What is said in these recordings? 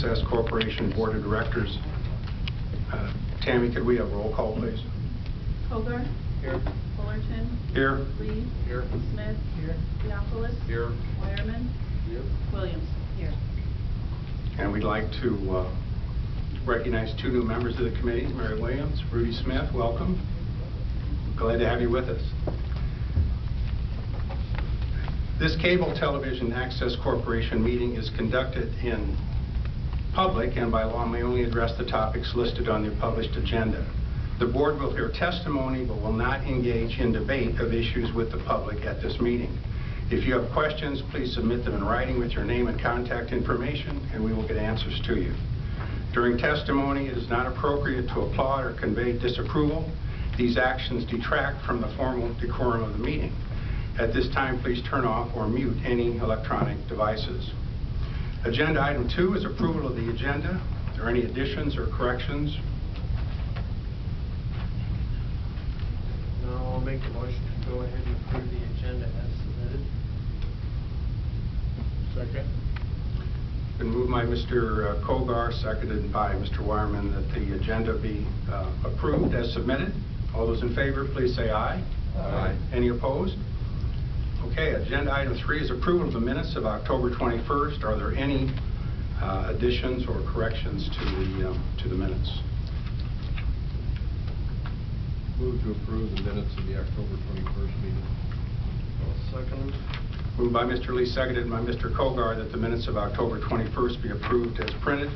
Access Corporation Board of Directors. Tammy, could we have roll call, please? Kogar. Here. Fullerton. Here. Lee. Here. Smith. Here. Theophilus. Here. Wireman. Here. Williams. Here. And we'd like to recognize two new members of the committee, Mary Williams, Rudy Smith, welcome. Glad to have you with us. This Cable Television Access Corporation meeting is conducted in public and by law may only address the topics listed on the published agenda. The board will hear testimony but will not engage in debate of issues with the public at this meeting. If you have questions, please submit them in writing with your name and contact information and we will get answers to you. During testimony, it is not appropriate to applaud or convey disapproval. These actions detract from the formal decorum of the meeting. At this time, please turn off or mute any electronic devices. Agenda item 2 is approval of the agenda. Are there any additions or corrections? No, I'll make a motion to go ahead and approve the agenda as submitted. Second. Been moved by Mr. Kogar, seconded by Mr. Wireman, that the agenda be approved as submitted. All those in favor, please say aye. Aye. Any opposed? Okay, agenda item 3 is approval of the minutes of October 21st. Are there any additions or corrections to the minutes? Move to approve the minutes of the October 21st meeting. I'll second. Moved by Mr. Lee, seconded by Mr. Kogar, that the minutes of October 21st be approved as printed.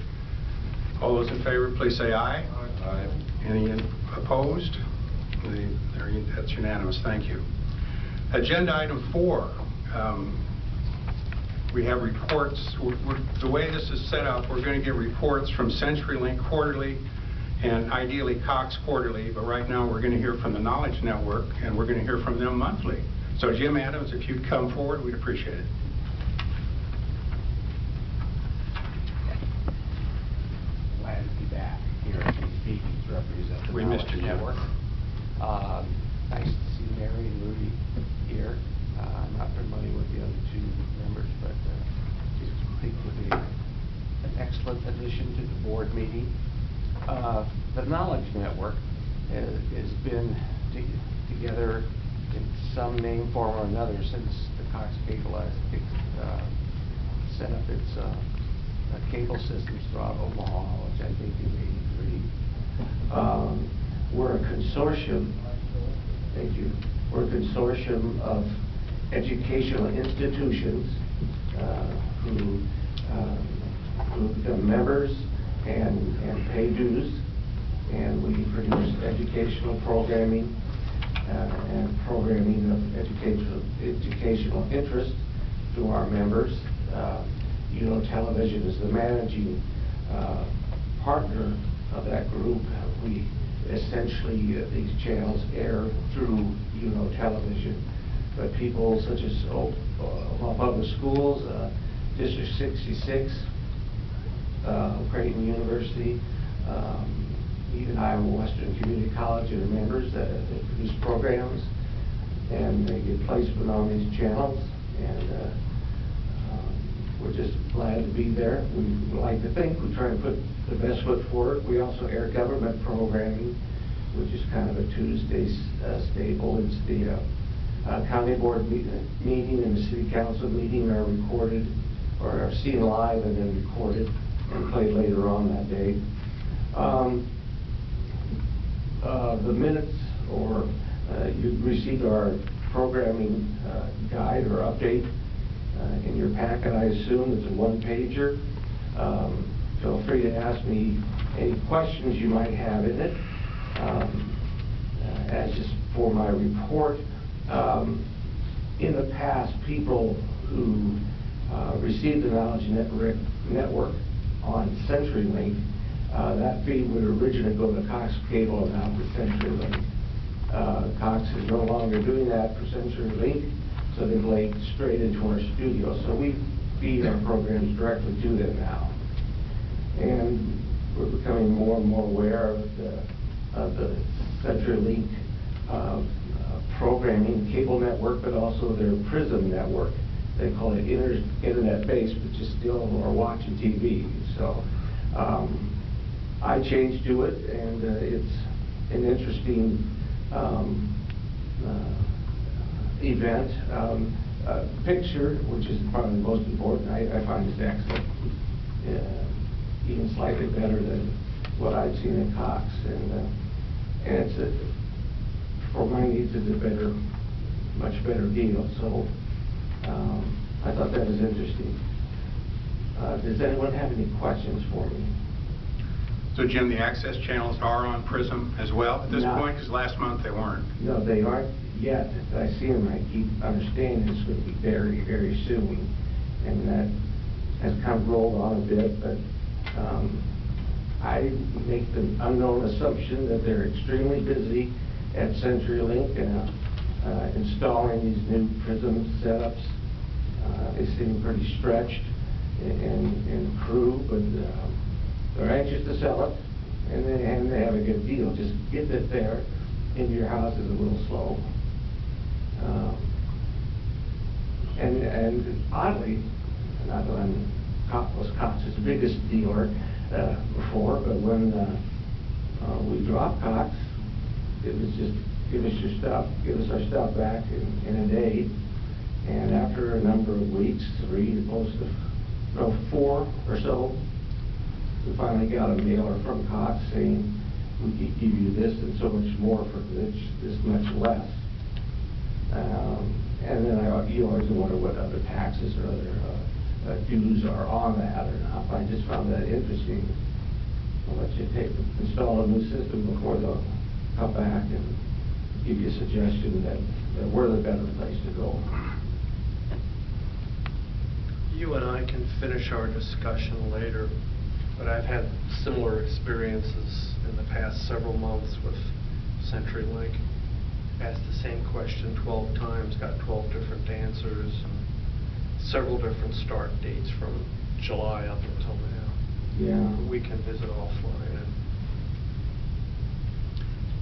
All those in favor, please say aye. Aye. Any opposed? That's unanimous. Thank you. Agenda item 4. We have reports. The way this is set up, we're going to get reports from CenturyLink quarterly and ideally Cox quarterly, but right now we're going to hear from the Knowledge Network and we're going to hear from them monthly. So Jim Adams, if you'd come forward, we'd appreciate it. Glad to be back here at these meetings representing the Knowledge Network. Nice to see Mary and Rudy here. I'm not familiar with the other two members, but I think would be an excellent addition to the board meeting. The Knowledge Network has been together in some name, form, or another since the Cox Cable set up its cable systems throughout Omaha, which I think in '83. We're a consortium. Thank you. We're a consortium of educational institutions who become members and pay dues, and we produce educational programming and programming of educational interest to our members. Television is the managing partner of that group. We essentially, these channels air through television, but people such as Omaha Public Schools, District 66, Creighton University, even Iowa Western Community College are members that produce programs, and they get placement on these channels, and we're just glad to be there. We like to think we try to put the best foot forward. We also air government programming, which is kind of a Tuesday staple. It's the county board meeting and the city council meeting are recorded or are seen live and then recorded and played later on that day. The minutes, or you received our programming guide or update in your packet. I assume it's a one-pager. Feel free to ask me any questions you might have in it. As just for my report, in the past, people who received the Knowledge Network on CenturyLink, that feed would originally go to Cox Cable and now to CenturyLink. Cox is no longer doing that for CenturyLink, so they've laid straight into our studio. So we feed our programs directly to them now. And we're becoming more and more aware of the CenturyLink programming cable network, but also their Prism network. they call it internet-based, but just still are watching TV. So I changed to it, and it's an interesting event. Picture, which is probably the most important, I find is excellent. Even slightly better than what I'd seen at Cox, and it's for my needs it's a much better deal. So I thought that was interesting. Does anyone have any questions for me? So Jim, the access channels are on Prism as well at this point? Because last month they weren't. No, they aren't yet. I see them. I keep understanding it's going to be very, very soon, and that has kind of rolled on a bit. But I make the unknown assumption that they're extremely busy at CenturyLink installing these new Prism setups. They seem pretty stretched in crew, but they're anxious to sell it, and they have a good deal. Just getting it there into your house is a little slow. And oddly, not that was Cox's biggest dealer before, but when we dropped Cox, it was just give us our stuff back in a day. And after a number of weeks, 4 or so, we finally got a mailer from Cox saying we could give you this and so much more for this much less. And then you always wonder what other taxes or other dues are on that or not. I just found that interesting. I'll let you install a new system before they'll come back and give you a suggestion that we're the better place to go. You and I can finish our discussion later, but I've had similar experiences in the past several months with CenturyLink. Asked the same question 12 times, got 12 different answers, and several different start dates from July up until now. Yeah. We can visit offline.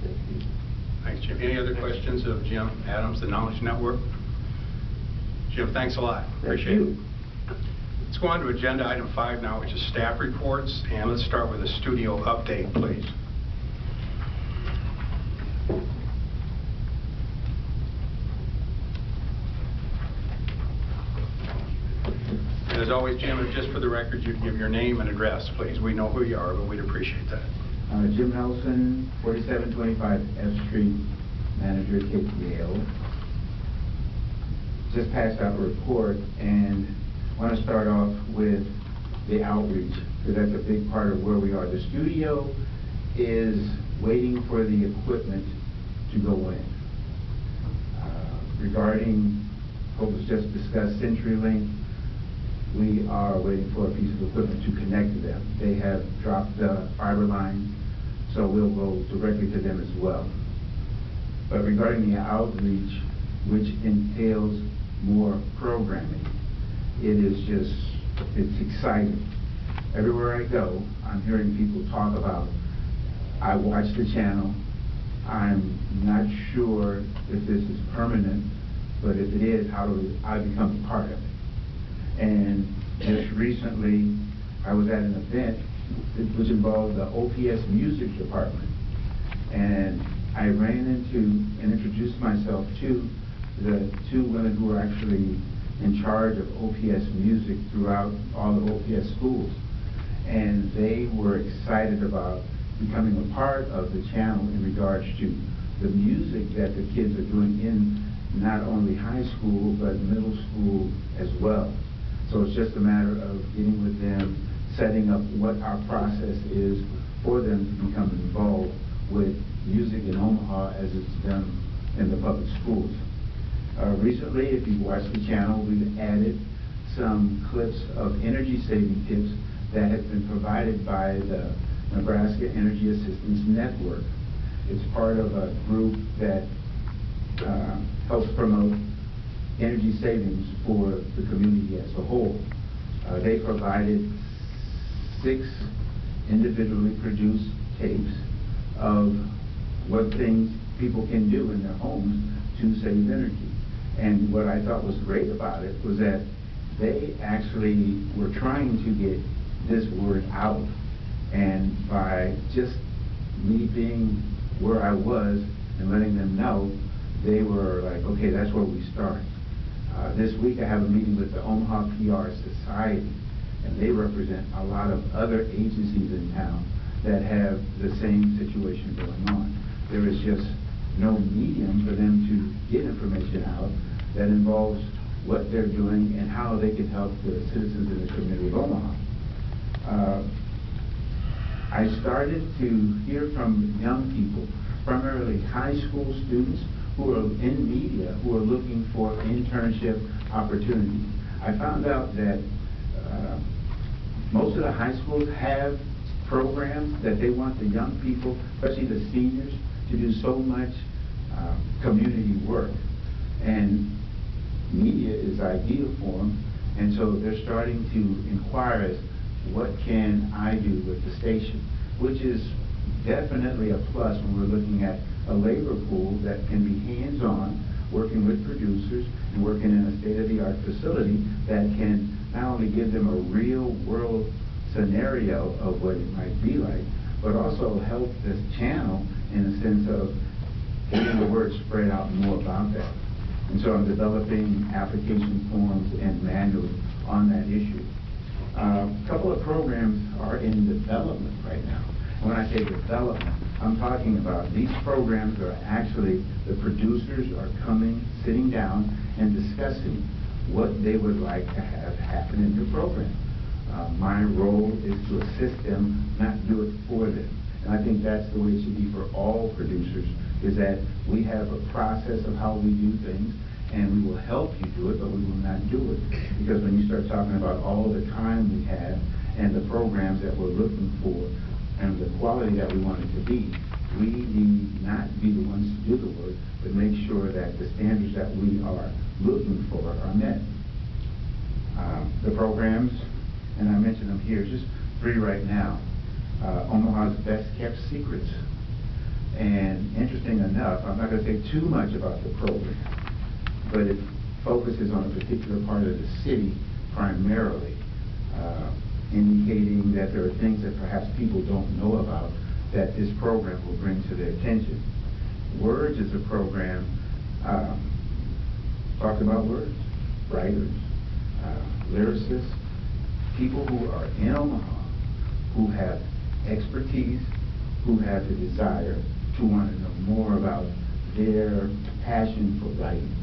Thank you. Thanks, Jim. Any other questions of Jim Adams, the Knowledge Network? Jim, thanks a lot. Appreciate it. Let's go on to agenda item 5 now, which is staff reports, and let's start with a studio update, please. And as always, Jim, just for the record, you give your name and address, please. We know who you are, but we'd appreciate that. Jim Nelson, 4725 F Street, manager at KPAO. Just passed out a report, and I want to start off with the outreach, because that's a big part of where we are. The studio is waiting for the equipment to go in. Regarding what was just discussed, CenturyLink, we are waiting for a piece of equipment to connect to them. They have dropped the fiber line, so we'll go directly to them as well. But regarding the outreach, which entails more programming, it's exciting. Everywhere I go, I'm hearing people talk about, I watch the channel, I'm not sure if this is permanent, but if it is, how do I become a part of it? And just recently, I was at an event which involved the OPS music department. And I ran into and introduced myself to the 2 women who were actually in charge of OPS music throughout all the OPS schools. And they were excited about becoming a part of the channel in regards to the music that the kids are doing in not only high school, but middle school as well. So it's just a matter of getting with them, setting up what our process is for them to become involved with music in Omaha as it's done in the public schools. Recently, if you watch the channel, we've added some clips of energy saving tips that have been provided by the Nebraska Energy Assistance Network. It's part of a group that helps promote energy savings for the community as a whole. They provided 6 individually produced tapes of what things people can do in their homes to save energy. And what I thought was great about it was that they actually were trying to get this word out. And by just me being where I was and letting them know, they were like, okay, that's where we start. This week I have a meeting with the Omaha PR Society, and they represent a lot of other agencies in town that have the same situation going on. There is just no medium for them to get information out that involves what they're doing and how they can help the citizens in the community of Omaha. I started to hear from young people, primarily high school students who are in media, who are looking for internship opportunities. I found out that most of the high schools have programs that they want the young people, especially the seniors, to do so much community work. And media is ideal for them, and so they're starting to inquire as, what can I do with the station? Which is definitely a plus when we're looking at a labor pool that can be hands-on, working with producers and working in a state-of-the-art facility that can not only give them a real-world scenario of what it might be like, but also help this channel in the sense of getting the word spread out more about that. And so I'm developing application forms and manuals on that issue. A couple of programs are in development right now. And when I say development, I'm talking about these programs are actually, the producers are coming, sitting down, and discussing what they would like to have happen in the program. My role is to assist them, not do it for them. And I think that's the way it should be for all producers, is that we have a process of how we do things, and we will help you do it, but we will not do it. Because when you start talking about all the time we have and the programs that we're looking for and the quality that we want it to be, we need not be the ones to do the work, but make sure that the standards that we are looking for are met. The programs, and I mentioned them here, just 3 right now. Omaha's Best Kept Secrets. And interesting enough, I'm not going to say too much about the program, but it focuses on a particular part of the city primarily, indicating that there are things that perhaps people don't know about that this program will bring to their attention. Words is a program, talks about words, writers, lyricists, people who are in Omaha, who have expertise, who have the desire to want to know more about their passion for writing.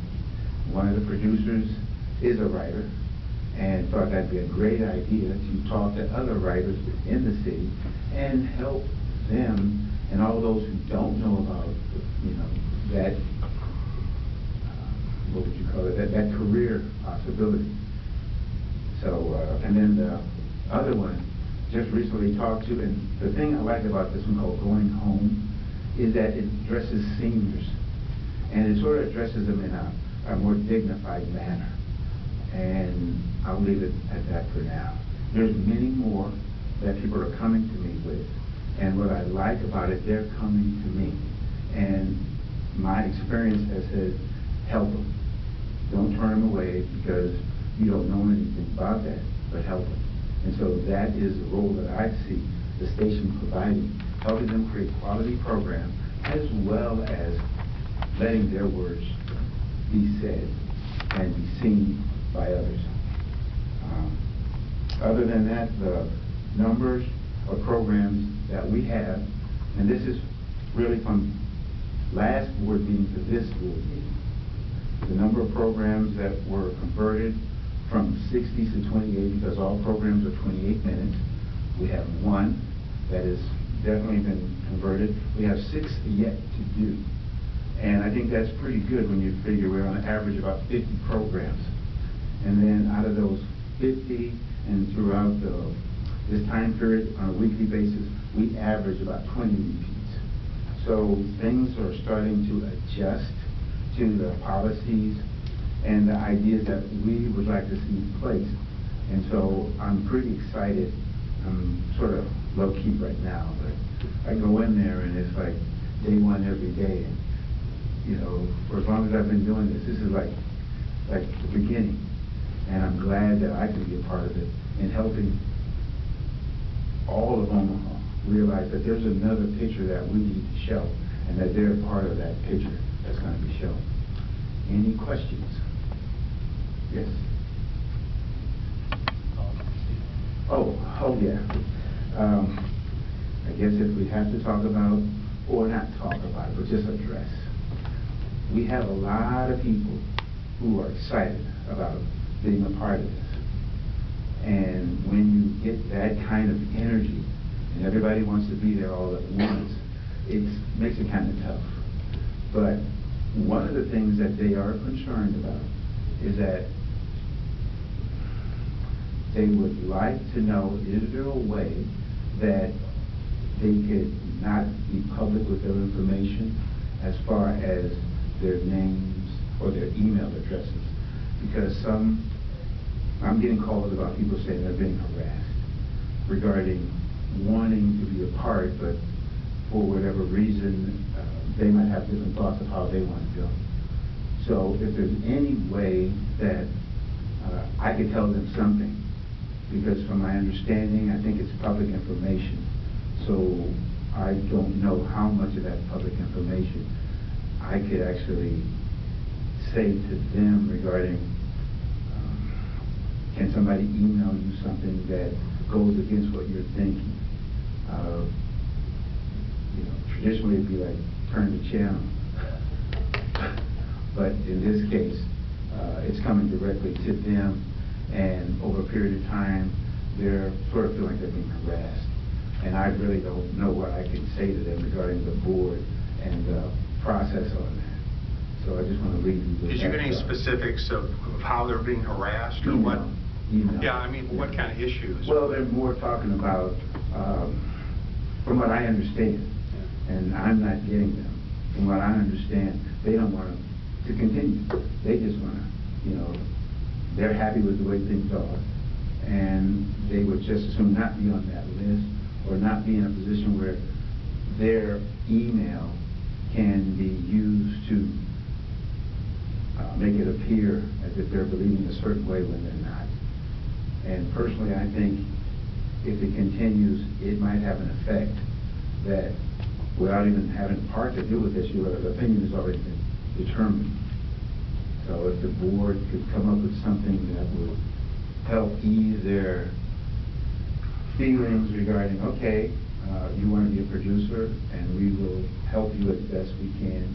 One of the producers is a writer and thought that'd be a great idea to talk to other writers in the city and help them and all those who don't know about, that, what would you call it, that career possibility. So, and then the other one, just recently talked to, and the thing I like about this one called Going Home is that it addresses seniors, and it sort of addresses them in a more dignified manner. And I'll leave it at that for now. There's many more that people are coming to me with, and what I like about it, they're coming to me. And my experience has said, help them. Don't turn them away because you don't know anything about that, but help them. And so that is the role that I see the station providing, helping them create quality programs, as well as letting their words be said and be seen by others. Other than that, the numbers of programs that we have, and this is really from last board meeting to this board meeting, the number of programs that were converted from 60s to 28, because all programs are 28 minutes. We have 1 that has definitely been converted. We have 6 yet to do. And I think that's pretty good when you figure we're on average about 50 programs. And then out of those 50 and throughout this time period on a weekly basis, we average about 20 repeats. So things are starting to adjust to the policies and the ideas that we would like to see in place. And so I'm pretty excited. I'm sort of low-key right now, but I go in there and it's like day one every day. And, for as long as I've been doing this, this is like like the beginning. And I'm glad that I can be a part of it in helping all of Omaha realize that there's another picture that we need to show, and that they're part of that picture that's going to be shown. Any questions? Yes. Oh yeah. I guess if we have to talk about, or not talk about it, but just address. We have a lot of people who are excited about being a part of this. And when you get that kind of energy, and everybody wants to be there all at once, it makes it kind of tough. But one of the things that they are concerned about is that they would like to know, is there a way that they could not be public with their information as far as their names or their email addresses? Because I'm getting calls about people saying they're being harassed regarding wanting to be a part, but for whatever reason, they might have different thoughts of how they want to go. So if there's any way that I could tell them something, because from my understanding, I think it's public information. So I don't know how much of that public information I could actually say to them regarding, can somebody email you something that goes against what you're thinking? Traditionally it'd be like, turn the channel. But in this case, it's coming directly to them, and over a period of time, they're sort of feeling like they're being harassed. And I really don't know what I can say to them regarding the board and the process on that. So I just want to leave you with that. Did you get any specifics of how they're being harassed or what? Email. Yeah, I mean, what kind of issues? Well, they're more talking about, from what I understand, and I'm not getting them, from what I understand, they don't want to continue. They just want to, they're happy with the way things are, and they would just as soon not be on that list or not be in a position where their email can be used to make it appear as if they're believing a certain way when they're not. And personally, I think if it continues, it might have an effect that, without even having a part to do with this, your opinion has already been determined. So if the board could come up with something that would help ease their feelings regarding, okay, you want to be a producer, and we will help you as best we can.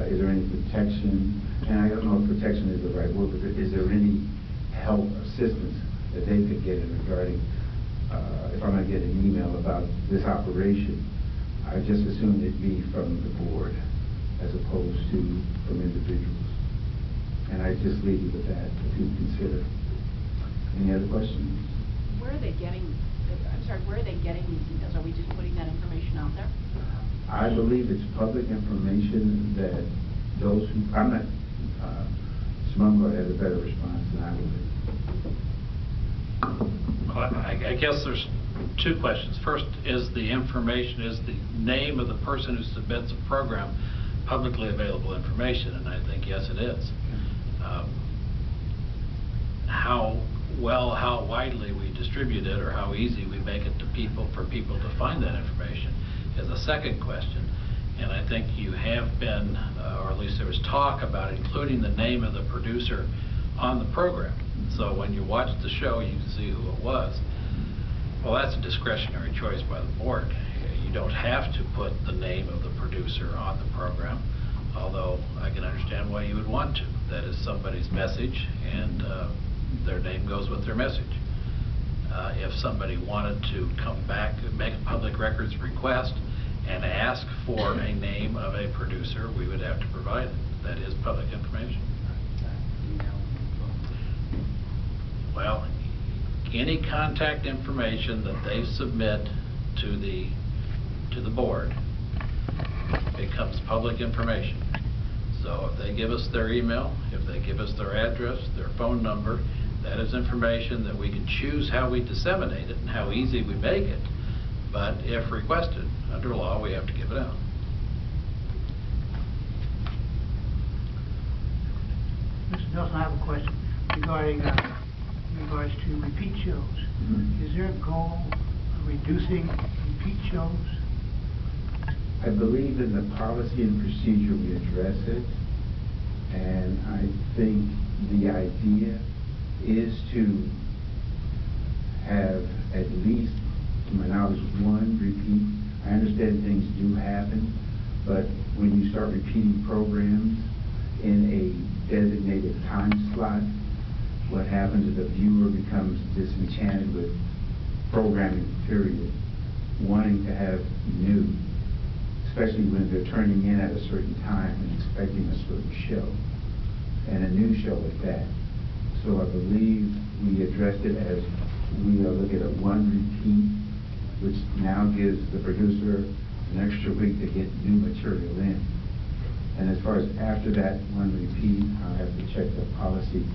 Is there any protection? And I don't know if protection is the right word, but is there any help, assistance that they could get in regarding, if I'm going to get an email about this operation, I just assumed it'd be from the board as opposed to from individuals. And I just leave you with that if you consider. Any other questions? Where are they getting, where are they getting these emails? Are we just putting that information out there? I believe it's public information that those who, I'm not, Simone has a better response than I would. Well, I guess there's two questions. First, is the information, is the name of the person who submits a program publicly available information? And I think yes, it is. How widely we distribute it, or how easy we make it to people for people to find that information, is a second question. And I think you have been, or at least there was talk about including the name of the producer on the program. So when you watch the show, you can see who it was. Well, that's a discretionary choice by the board. You don't have to put the name of the producer on the program, although I can understand why you would want to. That is somebody's message, and their name goes with their message. If somebody wanted to come back and make a public records request and ask for a name of a producer, we would have to provide it. That is public information. Well, any contact information that they submit to the board becomes public information. So if they give us their email, if they give us their address, their phone number, that is information that we can choose how we disseminate it and how easy we make it. But if requested under law, we have to give it out. Mr. Nelson, I have a question regarding, in regards to repeat shows. Mhm. Is there a goal of reducing repeat shows? I believe in the policy and procedure we address it, and I think the idea is to have at least, to my knowledge, one repeat. I understand things do happen, but when you start repeating programs in a designated time slot, what happens is the viewer becomes disenchanted with programming, period, wanting to have new, especially when they're turning in at a certain time and expecting a certain show, and a new show at that. So I believe we addressed it as we are looking at one repeat, which now gives the producer an extra week to get new material in. And as far as after that one repeat, I'll have to check the policy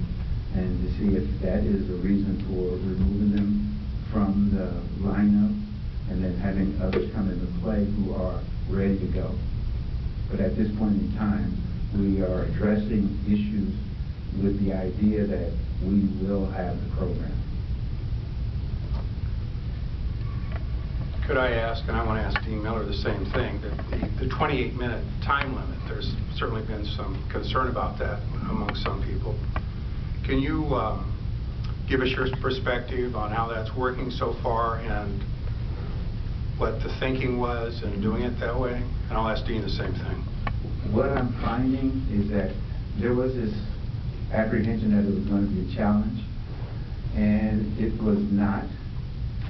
and to see if that is a reason for removing them from the lineup and then having others come into play who are ready to go. But at this point in time, we are addressing issues with the idea that we will have the program. Could I ask, and I want to ask Dean Miller the same thing, that the 28-minute time limit, there's certainly been some concern about that among some people. Can you give us your perspective on how that's working so far and what the thinking was in doing it that way? And I'll ask Dean the same thing. What I'm finding is that there was this apprehension that it was going to be a challenge, and it was not.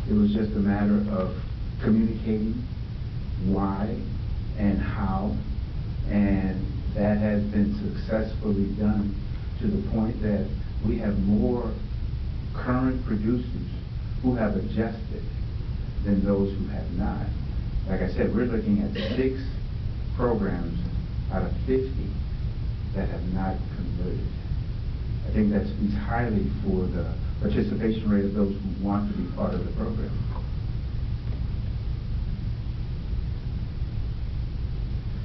It was just a matter of communicating why and how, and that has been successfully done to the point that we have more current producers who have adjusted than those who have not. Like I said, we're looking at 6 programs out of 50 that have not converted. I think that speaks highly for the participation rate of those who want to be part of the program.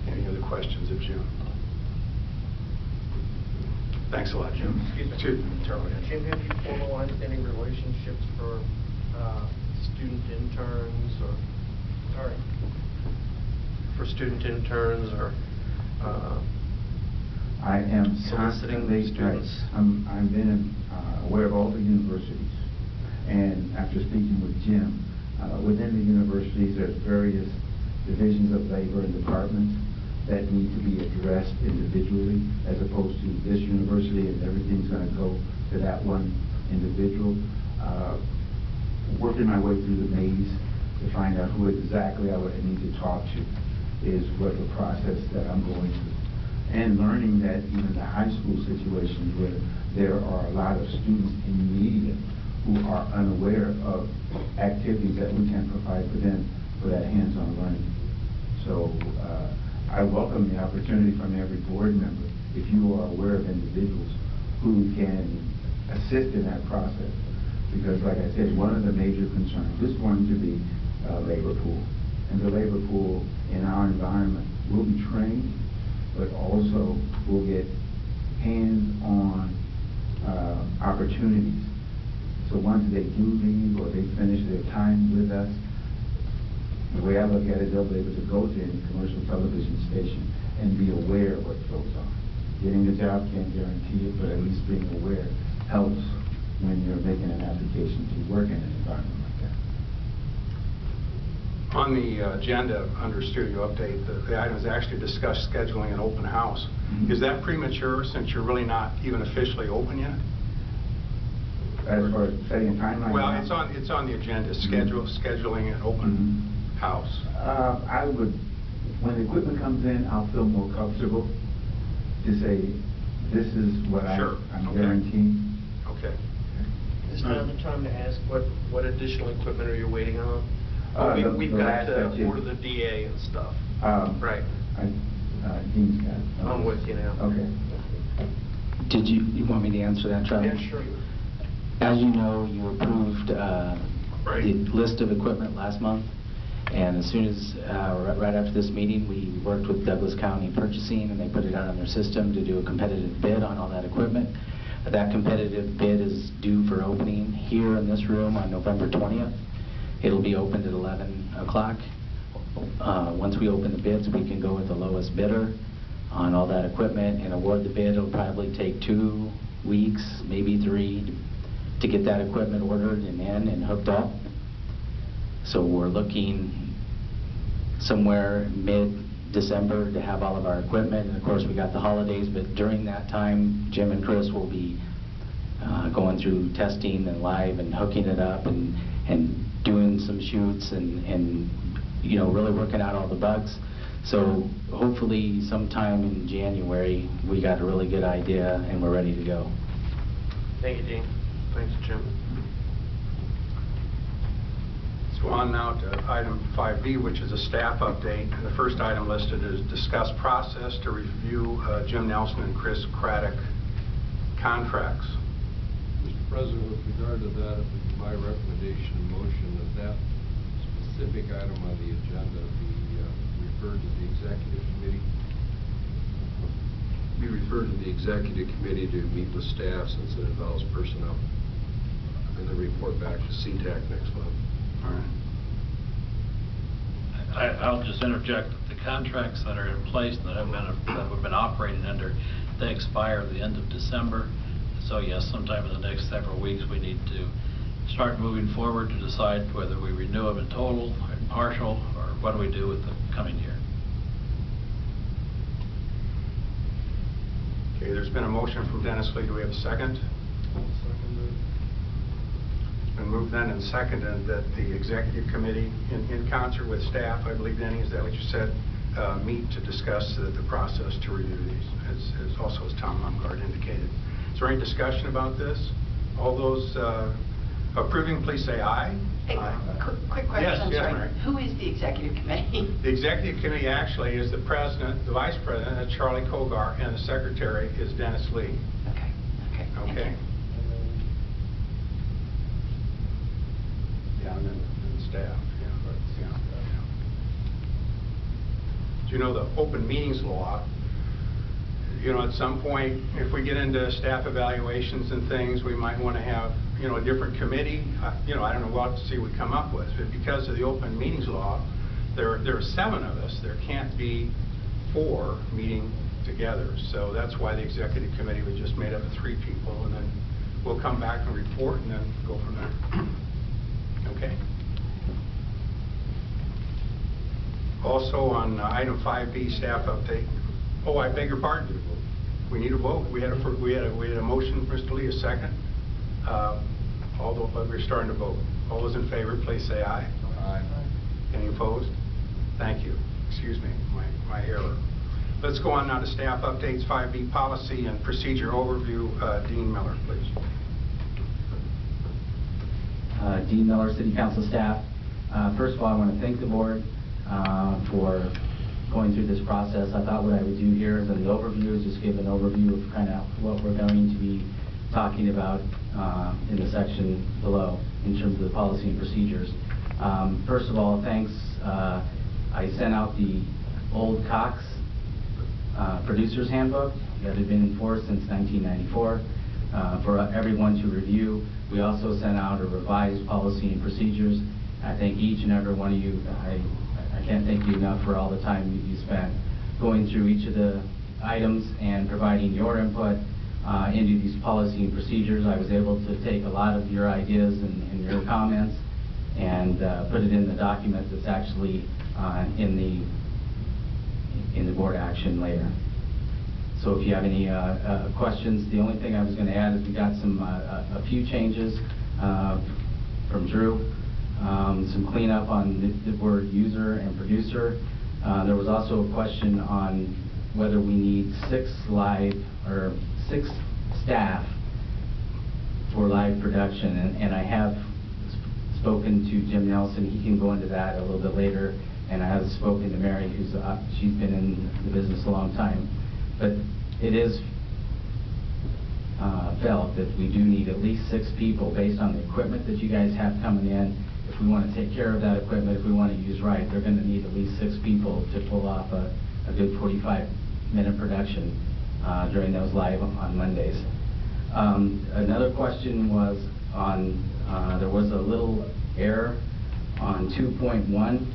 Any other questions of Jim? Thanks a lot, Jim. Excuse me. Jim, have you formalized any relationships for student interns or I am soliciting constantly, students? I've been aware of all the universities, and after speaking with Jim, within the universities there's various divisions of labor and departments that need to be addressed individually, as opposed to this university and everything's going to go to that one individual. Working my way through the maze to find out who exactly I would need to talk to is what the process that I'm going through. And learning that even the high school situations where there are a lot of students in media who are unaware of activities that we can provide for them for that hands-on learning. So I welcome the opportunity from every board member, if you are aware of individuals who can assist in that process. Because like I said, one of the major concerns is going to be labor pool. And the labor pool in our environment will be trained, but also will get hands-on opportunities. So once they do leave or they finish their time with us, the way I look at it, they'll be able to go to any commercial television station and be aware of what goes on. Getting the job can't guarantee it, but at least being aware helps when you're making an application to work in an environment like that. On the agenda under studio update, the item is actually discuss scheduling an open house. Mm-hmm. Is that premature since you're really not even officially open yet? As far as setting a timeline? Well, it's on the agenda, scheduling an open house. I would, when the equipment comes in, I'll feel more comfortable to say, this is what Sure. I'm Okay. guaranteeing. Okay. Is now the time to ask what additional equipment are you waiting on? We've The got last to budget. order the DA and stuff. Right. Dean's got it. I'm with you now. Okay. Did you want me to answer that, Charlie? Yeah, sure. As you know, you approved Right. the list of equipment last month, And as soon as, right after this meeting, we worked with Douglas County Purchasing, and they put it out on their system to do a competitive bid on all that equipment. That competitive bid is due for opening here in this room on November 20th. It'll be opened at 11 o'clock. Once we open the bids, we can go with the lowest bidder on all that equipment and award the bid. It'll probably take 2 weeks, maybe 3, to get that equipment ordered and in and hooked up. So we're looking somewhere mid-December to have all of our equipment. And of course, we got the holidays, but during that time, Jim and Chris will be going through testing and live and hooking it up and doing some shoots and you know, really working out all the bugs. So hopefully sometime in January, we got a really good idea and we're ready to go. Thank you, Dean. Thanks, Jim. Let's go on now to item 5B, which is a staff update. And the first item listed is discuss process to review Jim Nelson and Chris Craddock contracts. Mr. President, with regard to that, it would be my recommendation and motion that specific item on the agenda be referred to the executive committee. Be referred to the executive committee to meet with staff since it involves personnel, and then report back to CTAC next month. All right. I'll just interject that the contracts that are in place that we've been operating under, they expire at the end of December. So yes, sometime in the next several weeks we need to start moving forward to decide whether we renew them in total, in partial, or what do we do with the coming year. Okay, there's been a motion from Dennis Lee. Do we have a second? It's been moved then and seconded that the executive committee, in concert with staff, I believe, Denny, is that what you said, meet to discuss the process to review these, as also as Tom Mumgard indicated. Is there any discussion about this? All those approving, please say aye. Hey, quick question, Yes, I'm yes, sorry. Mary. Who is the executive committee? The executive committee actually is the president, the vice president, that's Charlie Kogar, and the secretary is Dennis Lee. Okay, thank Okay? you. Yeah, and then staff. Yeah. Do you know the open meetings law? You know, at some point, if we get into staff evaluations and things, we might want to have, you know, a different committee. You know, I don't know what to see we come up with, but because of the open meetings law, there are 7 of us. There can't be 4 meeting together. So that's why the executive committee was just made up of 3 people, and then we'll come back and report and then go from there. Okay? Also on item 5B, staff update. Oh, I beg your pardon. We need a vote. We had a motion, Mr. Lee, a second. Although we're starting to vote. All those in favor, please say aye. Aye. Any opposed? Thank you. Excuse me, my error. Let's go on now to staff updates. 5B, policy and procedure overview. Dean Miller, please. Dean Miller, City Council staff. First of all, I want to thank the board for going through this process. I thought what I would do here is in the overview is just give an overview of kind of what we're going to be talking about in the section below in terms of the policy and procedures. First of all, thanks. I sent out the old Cox Producer's Handbook that had been in force since 1994 for everyone to review. We also sent out a revised policy and procedures. I thank each and every one of you. I can't thank you enough for all the time you spent going through each of the items and providing your input into these policy and procedures. I was able to take a lot of your ideas and your comments and put it in the document that's actually in the board action later. So if you have any questions, the only thing I was going to add is we got some a few changes from Drew. Some cleanup on the word user and producer. There was also a question on whether we need 6 staff for live production, and I have spoken to Jim Nelson. He can go into that a little bit later, and I have spoken to Mary, who's she's been in the business a long time. But it is felt that we do need at least 6 people based on the equipment that you guys have coming in. if we want to take care of that equipment, if we want to use right, they're going to need at least 6 people to pull off a good 45-minute production during those live on Mondays. Another question was on, there was a little error on 2.1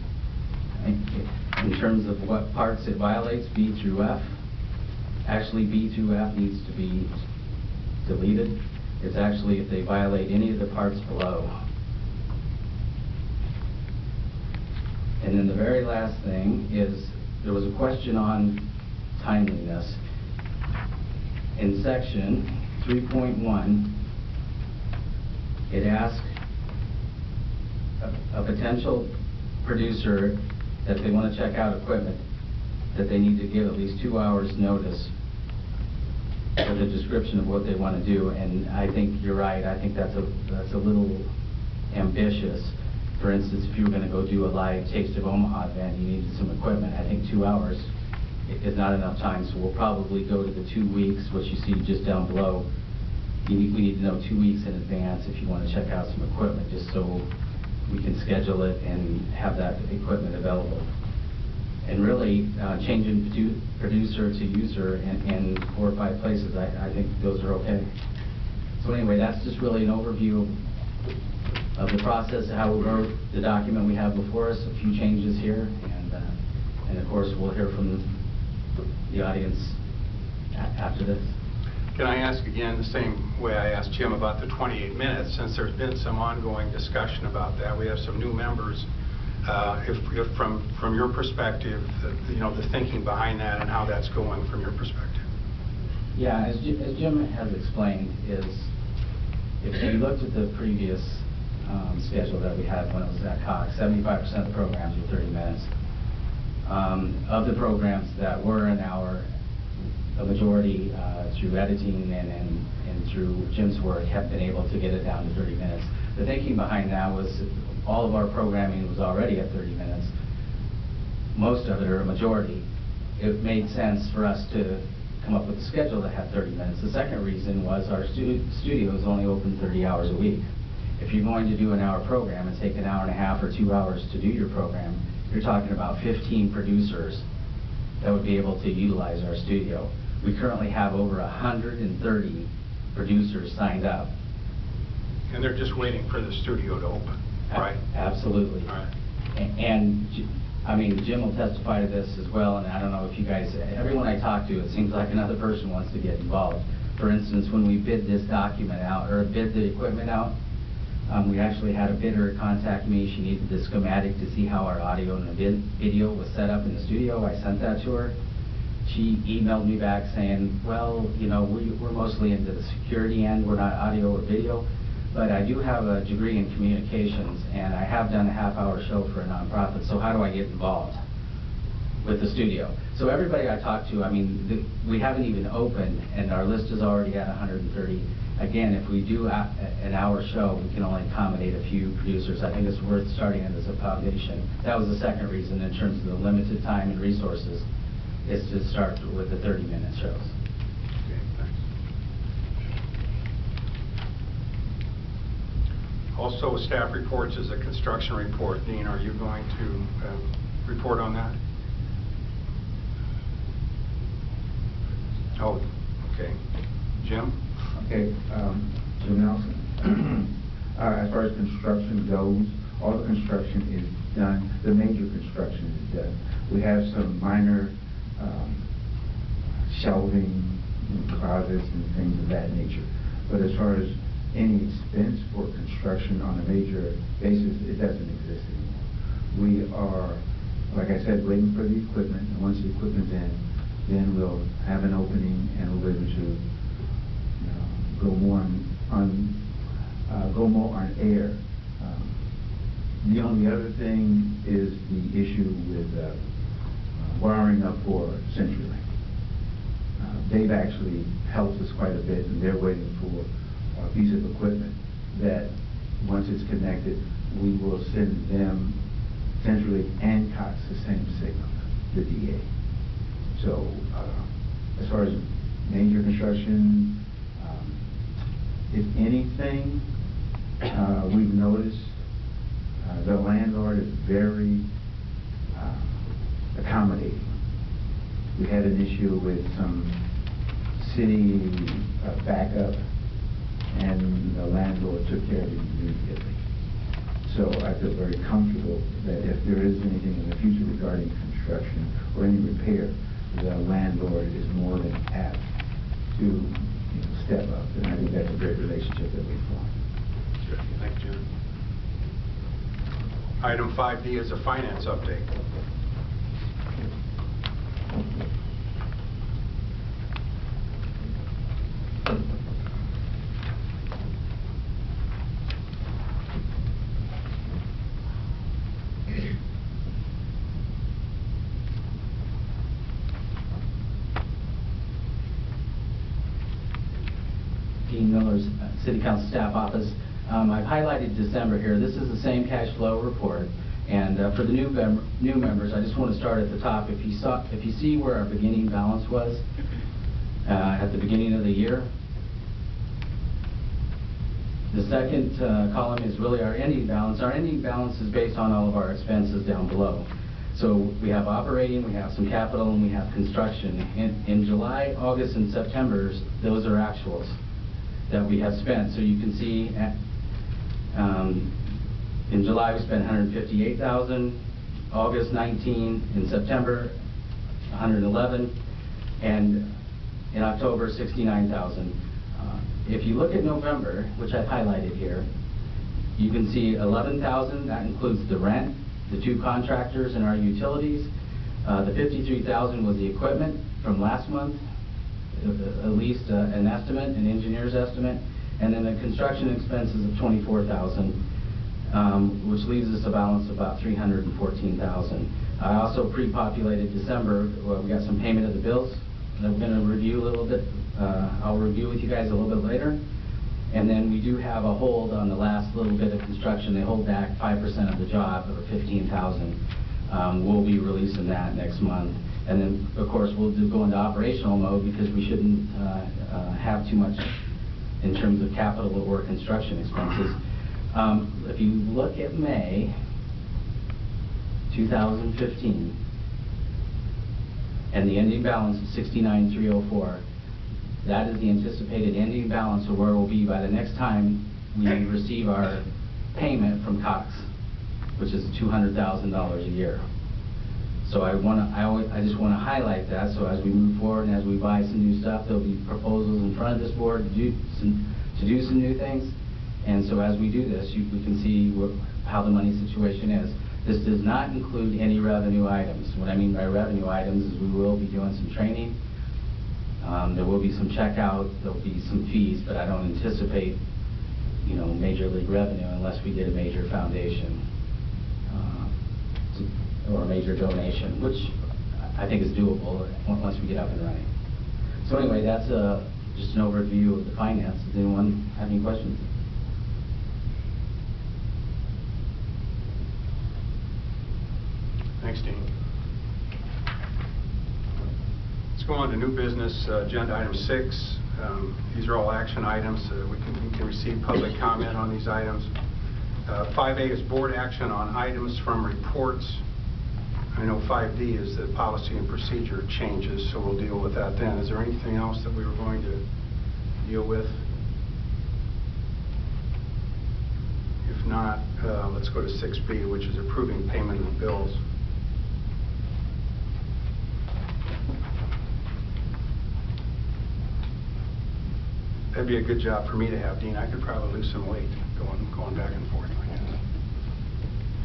in terms of what parts it violates, B through F. Actually, B through F needs to be deleted. It's actually if they violate any of the parts below. And then the very last thing is, there was a question on timeliness. In section 3.1, it asks a potential producer that they want to check out equipment, that they need to give at least 2 hours notice with a description of what they want to do. And I think you're right. I think that's a little ambitious. For instance, if you were going to go do a live Taste of Omaha event, you needed some equipment. I think 2 hours is not enough time, so we'll probably go to the 2 weeks, which you see just down below. We need to know 2 weeks in advance if you want to check out some equipment, just so we can schedule it and have that equipment available. And really, changing producer to user in 4 or 5 places, I think those are okay. So anyway, that's just really an overview of the process, how we wrote the document we have before us, a few changes here, and of course, we'll hear from the audience after this. Can I ask again the same way I asked Jim about the 28 minutes, since there's been some ongoing discussion about that. We have some new members. If from your perspective, the thinking behind that and how that's going from your perspective. Yeah, as Jim has explained, is if you looked at the previous schedule that we had when it was at COG, 75% of the programs were 30 minutes. Of the programs that were an hour, a majority through editing and through Jim's work have been able to get it down to 30 minutes. The thinking behind that was all of our programming was already at 30 minutes. Most of it, or a majority. It made sense for us to come up with a schedule that had 30 minutes. The second reason was our studio is only open 30 hours a week. If you're going to do an hour program and take an hour and a half or 2 hours to do your program, you're talking about 15 producers that would be able to utilize our studio. We currently have over 130 producers signed up. And they're just waiting for the studio to open, right? Absolutely. All right. And I mean, Jim will testify to this as well, and I don't know if you guys, everyone I talk to, it seems like another person wants to get involved. For instance, when we bid this document out, or bid the equipment out, we actually had a bidder contact me. She needed the schematic to see how our audio and the video was set up in the studio. I sent that to her. She emailed me back saying, well, we're mostly into the security end. We're not audio or video. But I do have a degree in communications, and I have done a half-hour show for a nonprofit, so how do I get involved with the studio? So everybody I talked to, I mean, we haven't even opened, and our list is already at 130. Again, if we do an hour show, we can only accommodate a few producers. I think it's worth starting it as a foundation. That was the second reason in terms of the limited time and resources, is to start with the 30-minute shows. Also, staff reports is a construction report. Dean, are you going to report on that? Oh, okay. Jim? Okay, Jim Nelson. As far as construction goes, all the construction is done. The major construction is done. We have some minor shelving, closets and things of that nature. But as far as any expense for construction on a major basis, it doesn't exist anymore. We are, like I said, waiting for the equipment, and once the equipment's in, then we'll have an opening and we'll be able to go more on air. The only other thing is the issue with wiring up for CenturyLink. They've actually helped us quite a bit, and they're waiting for a piece of equipment that, once it's connected, we will send them CenturyLink and Cox the same signal, the DA. So as far as major construction, if anything, we've noticed The landlord is very accommodating. We had an issue with some city backup, and the landlord took care of it immediately. So I feel very comfortable that if there is anything in the future regarding construction or any repair, the landlord is more than apt to step up. And I think that's a great relationship that we've formed. Thank you, John. Item 5D is a finance update. Dean Miller's City Council Staff Office. I've highlighted December here. This is the same cash flow report. And for the new members, I just want to start at the top. If you see where our beginning balance was at the beginning of the year, the second column is really our ending balance. Our ending balance is based on all of our expenses down below. So we have operating, we have some capital, and we have construction. In July, August, and September, those are actuals that we have spent. So you can see in July we spent $158,000, August 19, in September 111, and in October 69,000. If you look at November, which I've highlighted here, you can see 11,000. That includes the rent, the 2 contractors, and our utilities. The 53,000 was the equipment from last month, at least an estimate, an engineer's estimate, and then the construction expenses of 24,000, which leaves us a balance of about 314,000. I also pre-populated December. We got some payment of the bills that we're going to review a little bit. I'll review with you guys a little bit later. And then we do have a hold on the last little bit of construction. They hold back 5% of the job, or 15,000. We'll be releasing that next month. And then, of course, we'll go into operational mode because we shouldn't have too much in terms of capital or construction expenses. If you look at May 2015 and the ending balance of 69,304, that is the anticipated ending balance of where we'll be by the next time we receive our payment from Cox, which is $200,000 a year. So I just want to highlight that. So as we move forward and as we buy some new stuff, there'll be proposals in front of this board to do some new things. And so as we do this, we can see how the money situation is. This does not include any revenue items. What I mean by revenue items is we will be doing some training. There will be some checkout. There'll be some fees, but I don't anticipate, major league revenue unless we get a major foundation or a major donation, which I think is doable once we get up and running. So anyway, that's just an overview of the finance. Does anyone have any questions? Thanks, Dean. Let's go on to new business, agenda item 6. These are all action items. We can receive public comment on these items. 5A is board action on items from reports. I know 5D is the policy and procedure changes, so we'll deal with that then. Is there anything else that we were going to deal with? If not, let's go to 6B, which is approving payment of bills. That'd be a good job for me to have, Dean. I could probably lose some weight going back and forth like that.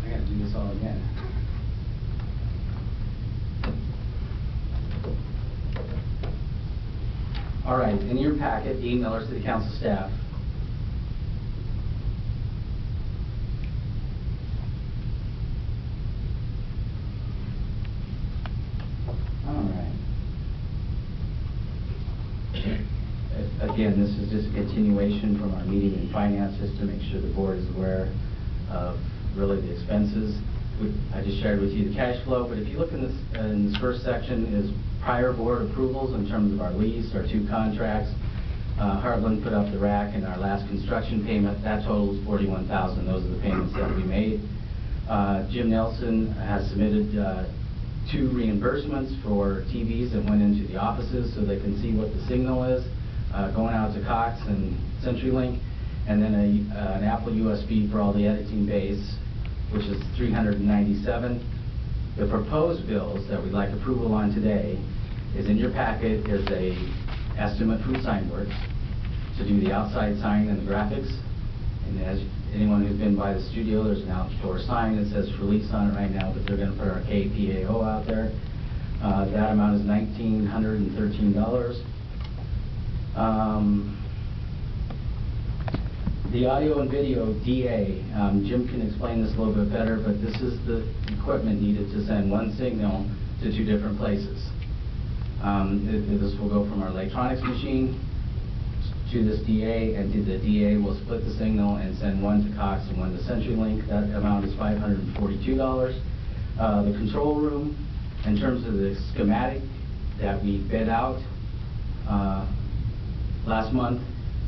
I got to do this all again. All right, in your packet, Dean Miller, City Council staff. All right. Again, this is just a continuation from our meeting in finance, just to make sure the board is aware of really the expenses. I just shared with you the cash flow, but if you look in this first section is prior board approvals in terms of our lease, our 2 contracts. Heartland put up the rack, and our last construction payment, that totals $41,000. Those are the payments that we made. Jim Nelson has submitted 2 reimbursements for TVs that went into the offices so they can see what the signal is going out to Cox and CenturyLink, and then an Apple USB for all the editing bays, which is $397. The proposed bills that we'd like approval on today is in your packet is a estimate from Signworks to do the outside sign and the graphics. And as anyone who's been by the studio, there's an outdoor sign that says release on it right now, but they're going to put our KPAO out there. That amount is $1,913. The audio and video DA, Jim can explain this a little bit better, but this is the equipment needed to send one signal to 2 different places. This will go from our electronics machine to this DA, and the DA will split the signal and send one to Cox and one to CenturyLink. That amount is $542. The control room, in terms of the schematic that we bid out last month,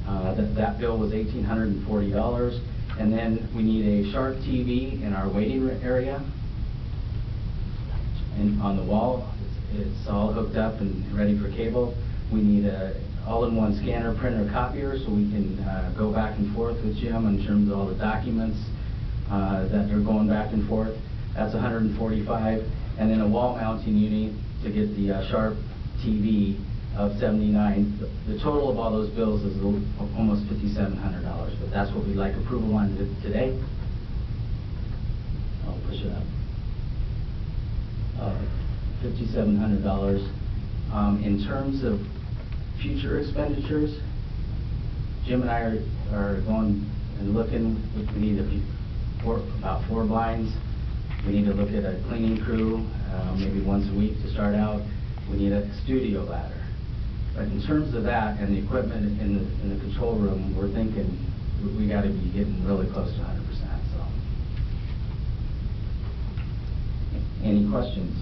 that bill was $1,840. And then we need a Sharp TV in our waiting area. And on the wall, it's all hooked up and ready for cable. We need a all-in-one scanner, printer, copier, so we can go back and forth with Jim in terms of all the documents that are going back and forth. That's $145. And then a wall mounting unit to get the Sharp TV of $79. The total of all those bills is almost $5,700, but that's what we'd like approval on today. I'll push it up. $5,700. In terms of future expenditures, Jim and I are going and looking. We need about 4 blinds. We need to look at a cleaning crew, maybe once a week to start out. We need a studio ladder. But in terms of that and the equipment in the control room, we're thinking we got to be getting really close to 100%. So, any questions?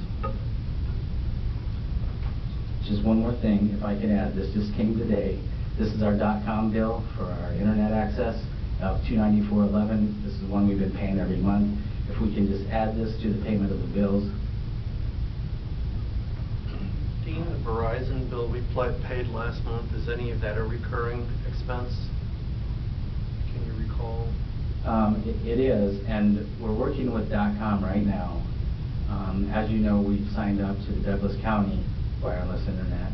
Just one more thing, if I can add, this just came today. This is our .com bill for our internet access of $294.11. This is one we've been paying every month. If we can just add this to the payment of the bills. Dean, the Verizon bill we paid last month, is any of that a recurring expense? Can you recall? It is, and we're working with .com right now. As you know, we've signed up to the Douglas County wireless internet,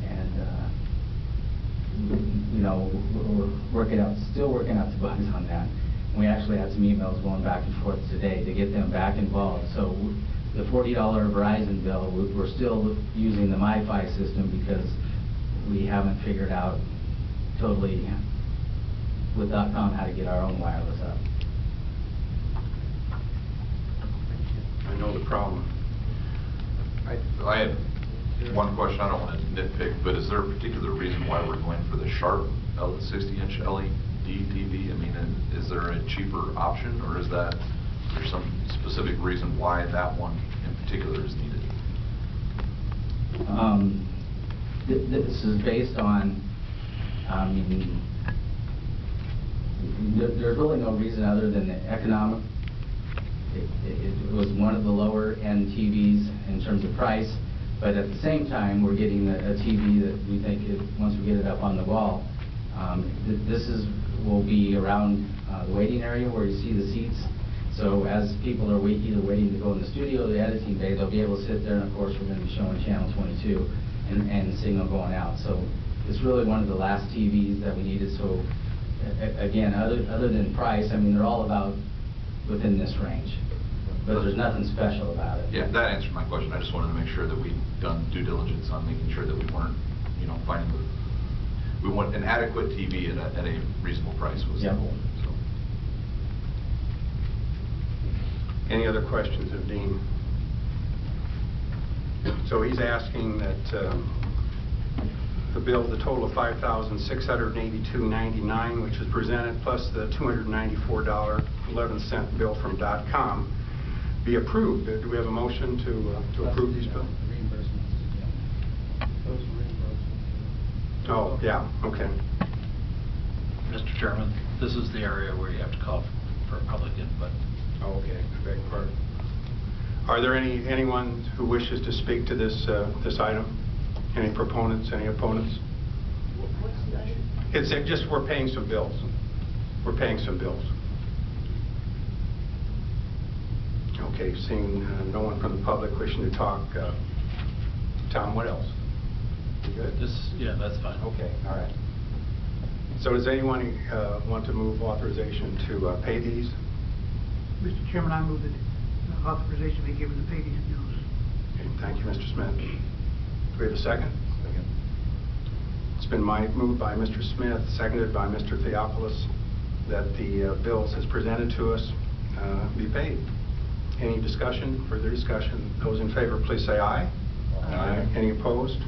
and you know, we're still working out the bugs on that. We actually had some emails going back and forth today to get them back involved. So the $40 Verizon bill, we're still using the MiFi system because we haven't figured out totally with .com how to get our own wireless up. I know the problem. I had one question. I don't want to nitpick, but is there a particular reason why we're going for the Sharp 60-inch LED TV? I mean, is there a cheaper option, or is there some specific reason why that one in particular is needed? This is based on, there's really no reason other than the economic. It was one of the lower end TVs in terms of price, but at the same time, we're getting a TV that we think, once we get it up on the wall, will be around the waiting area where you see the seats. So as people are either waiting to go in the studio or the editing bay, they'll be able to sit there, and of course we're going to be showing channel 22 and signal going out. So it's really one of the last TVs that we needed. So again, other than price, I mean, they're all about within this range, but there's nothing special about it. Yeah, that answered my question. I just wanted to make sure that we'd done due diligence on making sure that we weren't, finding we want an adequate TV at a reasonable price was the goal. So. Any other questions of Dean? So he's asking that the bill, the total of $5,682.99, which is presented, plus the $294.11 bill from .com, be approved. Do we have a motion to approve these bills? Oh, yeah, okay. Mr. Chairman, this is the area where you have to call for public input. Okay, I beg your pardon. Are there anyone who wishes to speak to this item? Any proponents, any opponents? What's the item? It's just we're paying some bills. We're paying some bills. Okay, seeing no one from the public wishing to talk, Tom, what else? You good? Yeah, that's fine. Okay, all right. So does anyone want to move authorization to pay these? Mr. Chairman, I move that authorization be given to pay these bills. Okay, thank you, Mr. Smith. Do we have a second? Second. It's been moved by Mr. Smith, seconded by Mr. Theophilus, that the bills as presented to us be paid. Any discussion, further discussion? Those in favor, please say aye. Aye. Any opposed?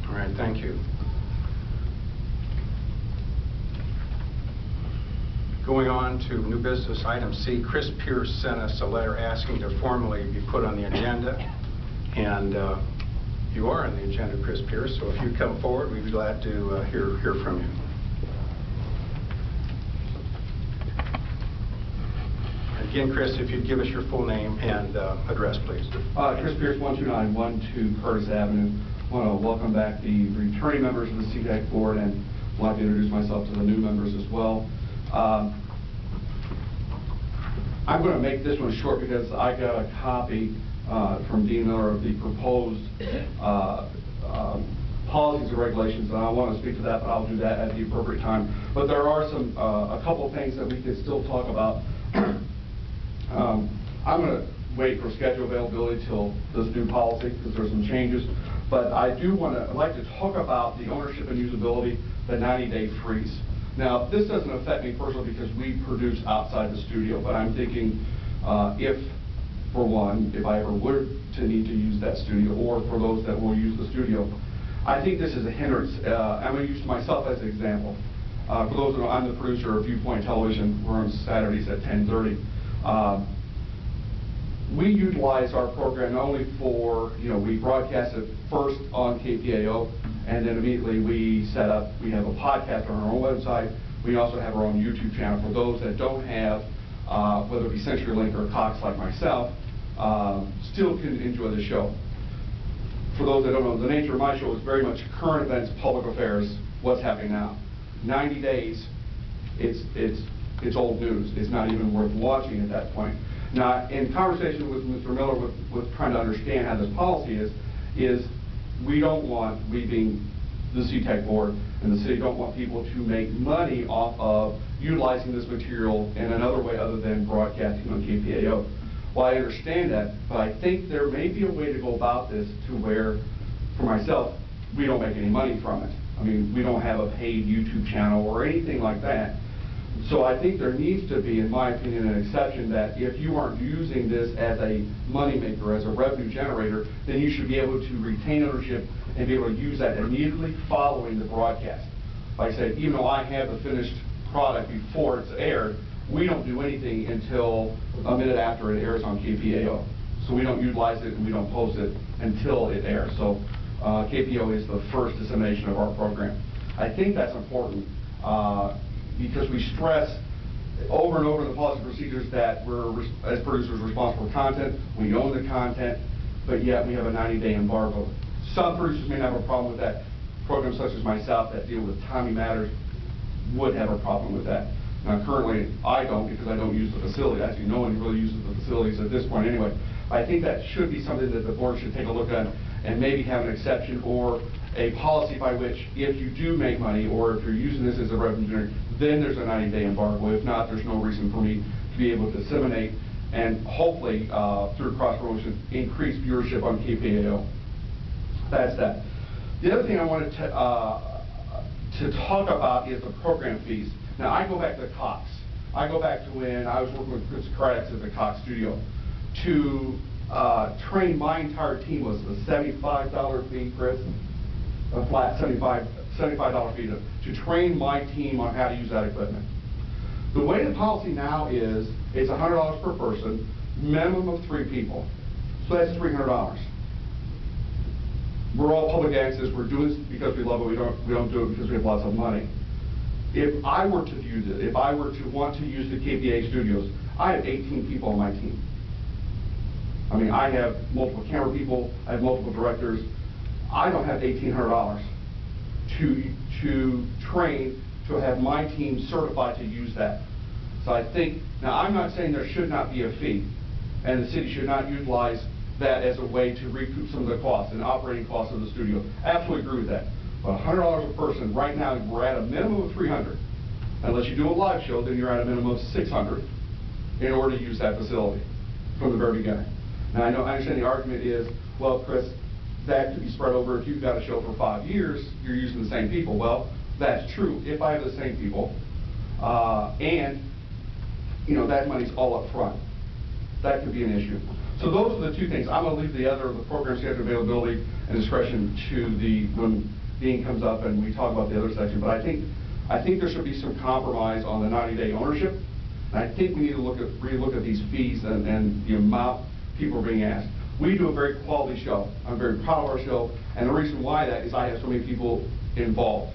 All right, thank you. Going on to new business item C, Chris Pierce sent us a letter asking to formally be put on the agenda. And you are on the agenda, Chris Pierce, so if you come forward, we'd be glad to hear from you. Again, Chris, if you'd give us your full name and address, please. Chris Pierce, 12912 Curtis Avenue. I want to welcome back the returning members of the CTAC board, and I'd like to introduce myself to the new members as well. I'm going to make this one short because I got a copy from Dean Miller of the proposed policies and regulations, and I want to speak to that, but I'll do that at the appropriate time. But there are a couple of things that we can still talk about. I'm going to wait for schedule availability till this new policy because there's some changes. But I'd like to talk about the ownership and usability, the 90-day freeze. Now, this doesn't affect me personally because we produce outside the studio, but I'm thinking if I ever were to need to use that studio, or for those that will use the studio, I think this is a hindrance. I'm going to use myself as an example. For those who know, I'm the producer of Viewpoint Television. We're on Saturdays at 10:30. We utilize our program not only for, we broadcast it first on KPAO, and then immediately we have a podcast on our own website. We also have our own YouTube channel for those that don't have, whether it be CenturyLink or Cox like myself, still can enjoy the show. For those that don't know, the nature of my show is very much current events, public affairs, what's happening now. 90 days, it's old news. It's not even worth watching at that point. Now, in conversation with Mr. Miller, with trying to understand how this policy is we being the CTAC board and the city, don't want people to make money off of utilizing this material in another way other than broadcasting on KPAO. Well, I understand that, but I think there may be a way to go about this to where, for myself, we don't make any money from it. I mean, we don't have a paid YouTube channel or anything like that. So I think there needs to be, in my opinion, an exception that if you aren't using this as a moneymaker, as a revenue generator, then you should be able to retain ownership and be able to use that immediately following the broadcast. Like I said, even though I have the finished product before it's aired, we don't do anything until a minute after it airs on KPAO. So we don't utilize it and we don't post it until it airs. So KPAO is the first dissemination of our program. I think that's important because we stress over and over in the policy procedures that we're, as producers, responsible for content. We own the content, but yet we have a 90-day embargo. Some producers may have a problem with that. Programs such as myself that deal with timely matters would have a problem with that. Now, currently, I don't because I don't use the facility. Actually, no one really uses the facilities at this point anyway. I think that should be something that the board should take a look at and maybe have an exception or a policy by which if you do make money or if you're using this as a revenue generator, then there's a 90-day embargo. If not, there's no reason for me to be able to disseminate and hopefully through cross-promotion increase viewership on KPAO. That's that. The other thing I wanted to talk about is the program fees. Now, I go back to Cox. I go back to when I was working with Chris Kradix at the Cox studio. To train my entire team was a $75 fee, Chris, a flat $75 fee to train my team on how to use that equipment. The way the policy now is, it's $100 per person, minimum of 3 people. So that's $300. We're all public access. We're doing this because we love it. We don't do it because we have lots of money. If I were to use it, if I were to want to use the KPA studios, I have 18 people on my team. I mean, I have multiple camera people, I have multiple directors. I don't have $1,800 to train to have my team certified to use that. So I think, now I'm not saying there should not be a fee, and the city should not utilize that as a way to recoup some of the costs and operating costs of the studio. Absolutely agree with that. But $100 a person, right now, we're at a minimum of $300. Unless you do a live show, then you're at a minimum of $600 in order to use that facility from the very beginning. Now, I understand the argument is, well, Chris, that could be spread over if you've got a show for 5 years, you're using the same people. Well, that's true if I have the same people, and that money's all up front. That could be an issue. So those are the two things. I'm going to leave the program schedule availability and discretion to when Dean comes up and we talk about the other section. But I think there should be some compromise on the 90-day ownership. And I think we need to really look at these fees and the amount people are being asked. We do a very quality show. I'm very proud of our show, and the reason why that is I have so many people involved,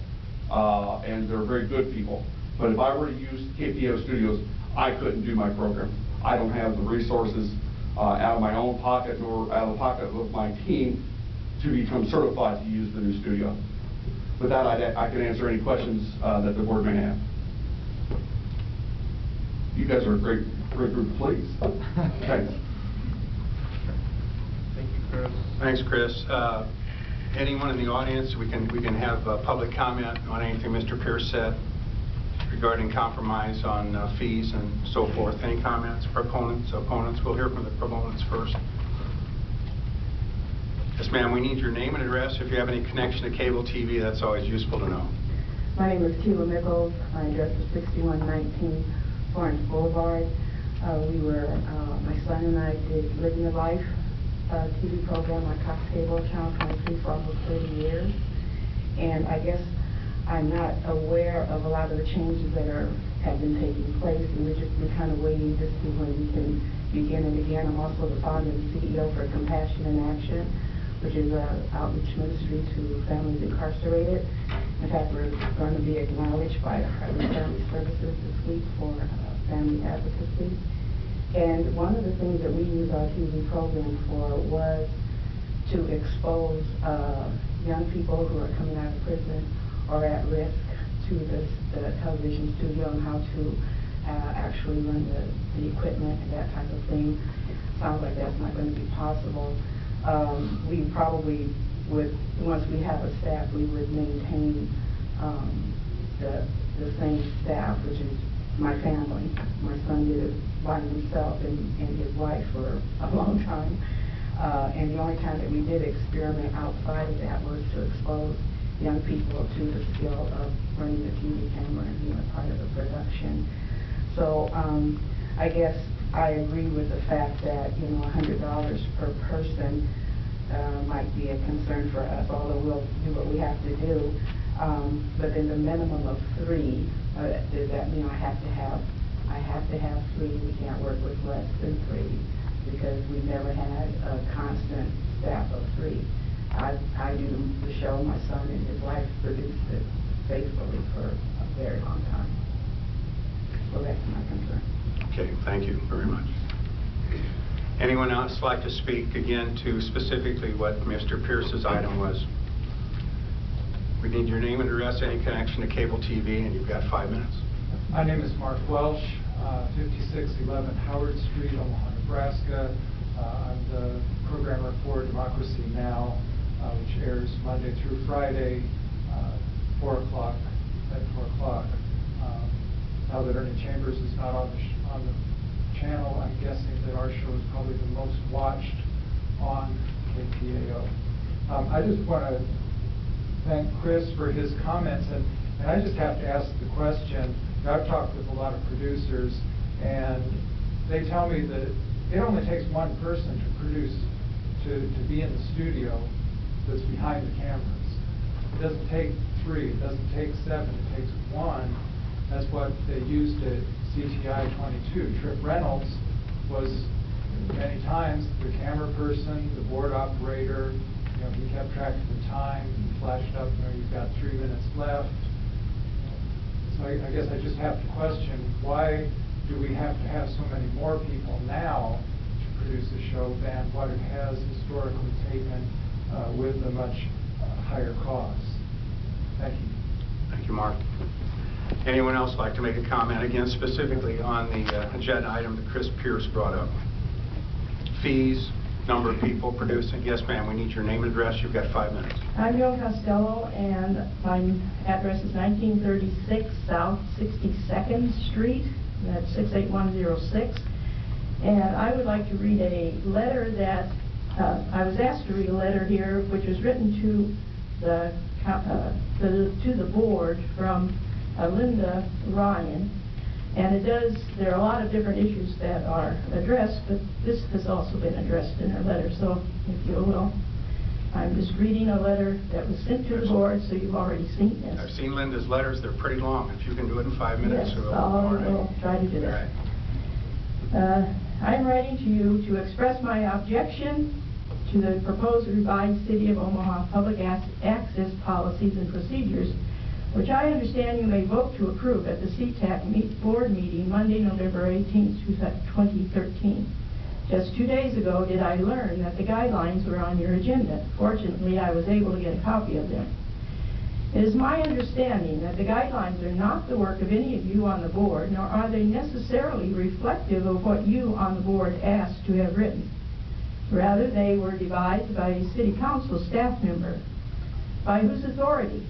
and they're very good people. But if I were to use KPAO Studios, I couldn't do my program. I don't have the resources out of my own pocket nor out of the pocket of my team to become certified to use the new studio. With that, I can answer any questions that the board may have. You guys are a great group, please. Thanks. Thank you, Chris. Thanks, Chris. Anyone in the audience, we can have public comment on anything Mr. Pierce said regarding compromise on fees and so forth. Any comments? Proponents, opponents? We'll hear from the proponents first. Yes, ma'am, we need your name and address. If you have any connection to cable TV, that's always useful to know. My name is Tila Mickles. My address is 6119 Florence Boulevard. My son and I did Living Your Life TV program on Cox Cable Channel 23 for almost 30 years. And I guess I'm not aware of a lot of the changes that have been taking place, and we're kind of waiting to see when we can begin it again. I'm also the founder and CEO for Compassion in Action, which is an outreach ministry to families incarcerated. In fact, we're going to be acknowledged by Department of Family Services this week for family advocacy. And one of the things that we used our TV program for was to expose young people who are coming out of prison or at risk to the television studio and how to actually run the equipment and that type of thing. Sounds like that's not going to be possible. We probably would, once we have a staff, we would maintain the same staff, which is my family. My son did it by himself and his wife for a long time. And the only time that we did experiment outside of that was to expose young people to the skill of running the TV camera and being a part of the production. So I guess I agree with the fact that $100 per person might be a concern for us, although we'll do what we have to do. But then the minimum of 3, does that mean I have to have 3? We can't work with less than 3 because we've never had a constant staff of 3. I do the show. My son and his wife produced it faithfully for a very long time. So that's my concern. Okay, thank you very much. Anyone else like to speak again to specifically what Mr. Pierce's item was? We need your name and address, any connection to cable TV, and you've got 5 minutes. My name is Mark Welsh, 5611 Howard Street, Omaha, Nebraska. I'm the programmer for Democracy Now!, which airs Monday through Friday, 4 o'clock. Now that Ernie Chambers is not on the channel, I'm guessing that our show is probably the most watched on KPAO. I just want to thank Chris for his comments, and I just have to ask the question. I've talked with a lot of producers, and they tell me that it only takes one person to produce, to be in the studio that's behind the cameras. It doesn't take 3, it doesn't take 7, it takes 1. That's what they used at CTI 22. Trip Reynolds was many times the camera person, the board operator. He kept track of the time. He flashed up, you've got 3 minutes left. So I guess I just have to question, why do we have to have so many more people now to produce a show than what it has historically taken with a much higher cost? Thank you. Thank you, Mark. Anyone else like to make a comment again specifically on the agenda item that Chris Pierce brought up? Fees, number of people producing. Yes, ma'am, we need your name and address. You've got 5 minutes. I'm Joan Costello, and my address is 1936 South 62nd Street. That's 68106. And I would like to read a letter that I was asked to read a letter here, which was written to the board from Linda Ryan. And there are a lot of different issues that are addressed, but this has also been addressed in her letter. So if you will, I'm just reading a letter that was sent to the board, so you've already seen this. I've seen Linda's letters. They're pretty long. If you can do it in 5 minutes. Yes, I'll try to do that. Right. I'm writing to you to express my objection to the proposed revised City of Omaha public access policies and procedures, which I understand you may vote to approve at the CTAC board meeting Monday, November 18, 2013. Just 2 days ago did I learn that the guidelines were on your agenda. Fortunately, I was able to get a copy of them. It is my understanding that the guidelines are not the work of any of you on the board, nor are they necessarily reflective of what you on the board asked to have written. Rather, they were devised by a city council staff member. By whose authority?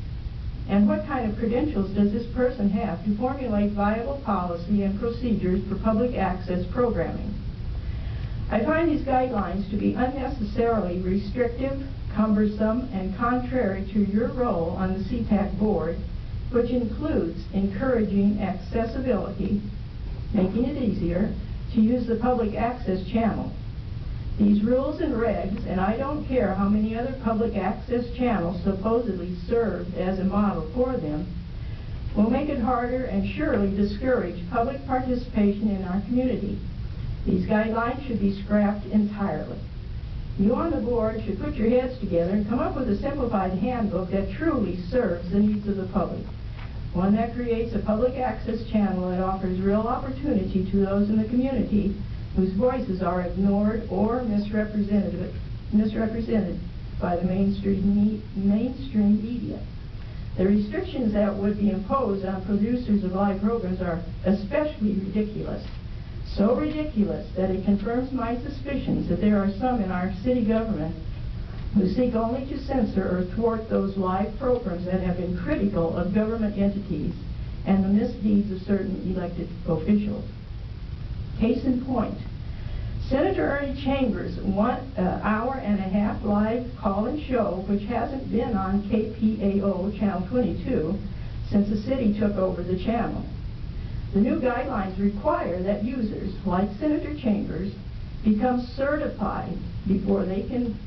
And what kind of credentials does this person have to formulate viable policy and procedures for public access programming? I find these guidelines to be unnecessarily restrictive, cumbersome, and contrary to your role on the CTAC board, which includes encouraging accessibility, making it easier to use the public access channel. These rules and regs, and I don't care how many other public access channels supposedly served as a model for them, will make it harder and surely discourage public participation in our community. These guidelines should be scrapped entirely. You on the board should put your heads together and come up with a simplified handbook that truly serves the needs of the public. One that creates a public access channel that offers real opportunity to those in the community whose voices are ignored or misrepresented by the mainstream media. The restrictions that would be imposed on producers of live programs are especially ridiculous. So ridiculous that it confirms my suspicions that there are some in our city government who seek only to censor or thwart those live programs that have been critical of government entities and the misdeeds of certain elected officials. Case in point, Senator Ernie Chambers' 1 hour and a half live call-in show, which hasn't been on KPAO Channel 22 since the city took over the channel. The new guidelines require that users, like Senator Chambers, become certified before they can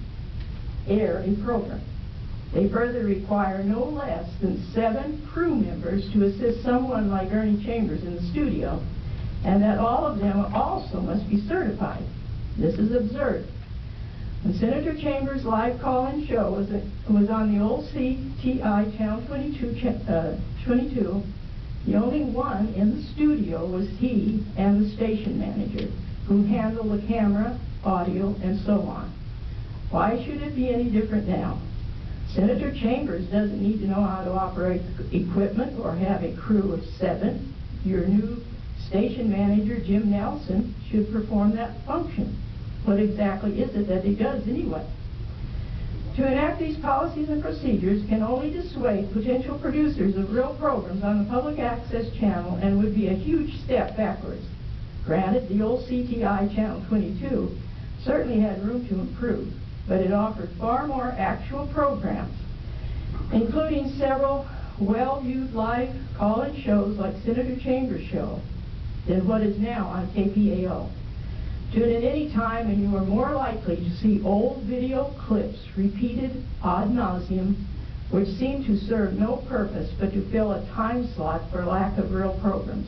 air a program. They further require no less than 7 crew members to assist someone like Ernie Chambers in the studio, and that all of them also must be certified. This is absurd. When Senator Chambers' live call-in show was on the old CTI Channel 22, the only one in the studio was he and the station manager, who handled the camera, audio, and so on. Why should it be any different now? Senator Chambers doesn't need to know how to operate equipment or have a crew of 7. Your new station manager, Jim Nelson, should perform that function. What exactly is it that he does anyway? To enact these policies and procedures can only dissuade potential producers of real programs on the public access channel and would be a huge step backwards. Granted, the old CTI Channel 22 certainly had room to improve, but it offered far more actual programs, including several well-viewed live call-in shows like Senator Chambers' show, than what is now on KPAO. Tune in any time and you are more likely to see old video clips repeated ad nauseum, which seem to serve no purpose but to fill a time slot for lack of real programs.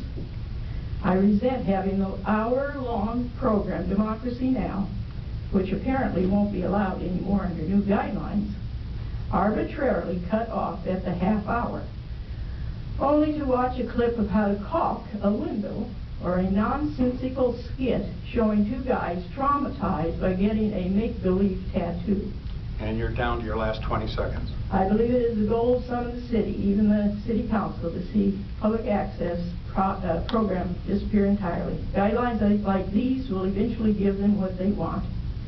I resent having the hour-long program Democracy Now!, which apparently won't be allowed anymore under new guidelines, arbitrarily cut off at the half hour, only to watch a clip of how to caulk a window or a nonsensical skit showing two guys traumatized by getting a make-believe tattoo. And you're down to your last 20 seconds. I believe it is the goal of some of the city, even the city council, to see public access program disappear entirely. Guidelines like these will eventually give them what they want.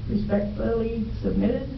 Respectfully submitted,